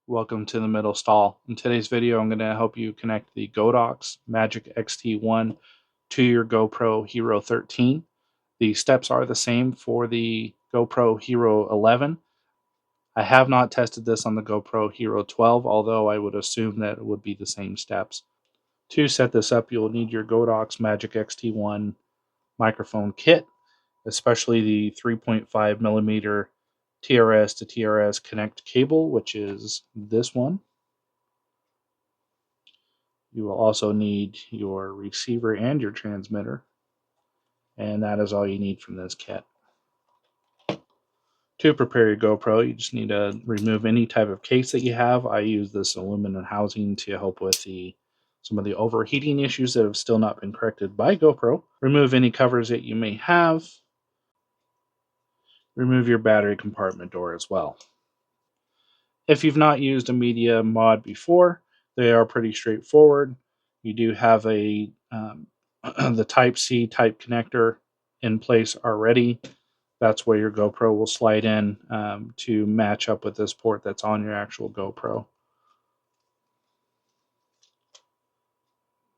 Welcome to the middle stall. In today's video, I'm going to help you connect the Godox Magic XT1 to your GoPro Hero 13. The steps are the same for the GoPro Hero 11. I have not tested this on the GoPro Hero 12, although I would assume that it would be the same steps. To set this up, you'll need your Godox Magic XT1 microphone kit, especially the 3.5 millimeter TRS to TRS connect cable, which is this one. You will also need your receiver and your transmitter, and that is all you need from this kit. To prepare your GoPro, you just need to remove any type of case that you have. I use this aluminum housing to help with some of the overheating issues that have still not been corrected by GoPro. Remove any covers that you may have. Remove your battery compartment door as well. If you've not used a media mod before, they are pretty straightforward. You do have the Type-C type connector in place already. That's where your GoPro will slide in to match up with this port that's on your actual GoPro.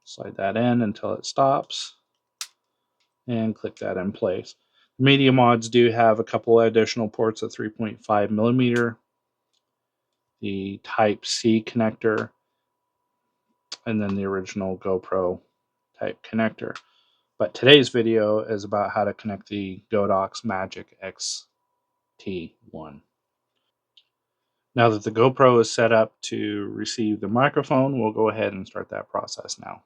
Slide that in until it stops and click that in place. Media mods do have a couple additional ports at 3.5 millimeter, the Type-C connector, and then the original GoPro type connector. But today's video is about how to connect the Godox Magic XT1. Now that the GoPro is set up to receive the microphone, we'll go ahead and start that process now.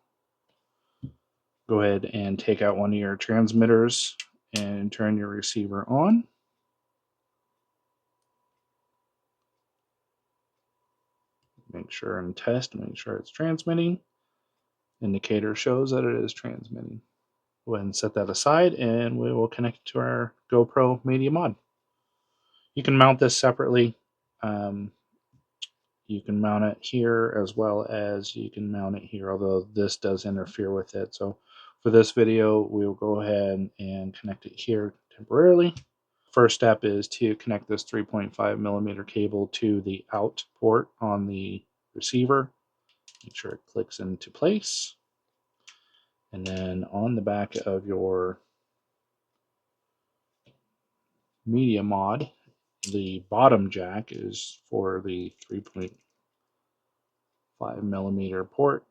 Go ahead and take out one of your transmitters and turn your receiver on. Make sure and test, make sure it's transmitting. Indicator shows that it is transmitting. Go ahead and set that aside and we will connect it to our GoPro Media Mod. You can mount this separately. You can mount it here as well as you can mount it here, although this does interfere with it. So for this video, we will go ahead and connect it here temporarily. First step is to connect this 3.5 millimeter cable to the out port on the receiver. Make sure it clicks into place. And then on the back of your media mod, the bottom jack is for the 3.5 millimeter port.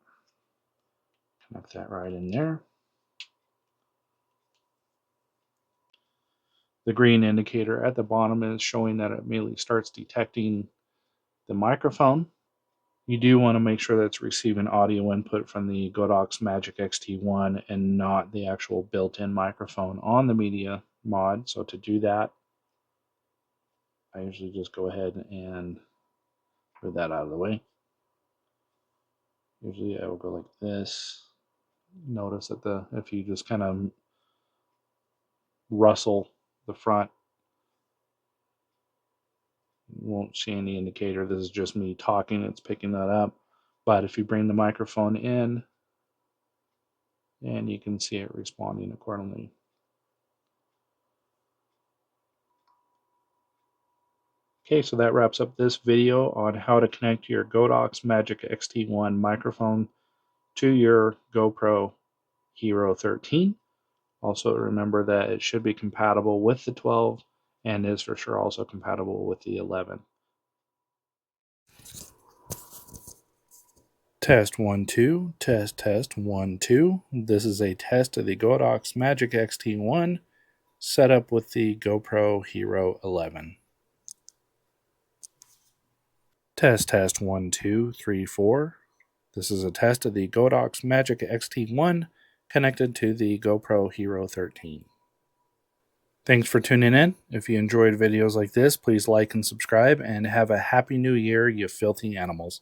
Connect that right in there. The green indicator at the bottom is showing that it immediately starts detecting the microphone. You do want to make sure that it's receiving audio input from the Godox Magic XT1 and not the actual built-in microphone on the media mod. So to do that, I usually just go ahead and move that out of the way. Usually I will go like this. Notice that if you just kind of rustle the front, you won't see any indicator. This is just me talking. It's picking that up. But if you bring the microphone in, and you can see it responding accordingly. Okay, so that wraps up this video on how to connect your Godox Magic XT1 microphone to your GoPro Hero 13. Also remember that it should be compatible with the 12 and is for sure also compatible with the 11. Test 1 2, test 1 2. This is a test of the Godox Magic XT1 set up with the GoPro Hero 11. Test 1 2 3 4. This is a test of the Godox Magic XT1 connected to the GoPro Hero 13. Thanks for tuning in. If you enjoyed videos like this, please like and subscribe, and have a happy new year, you filthy animals.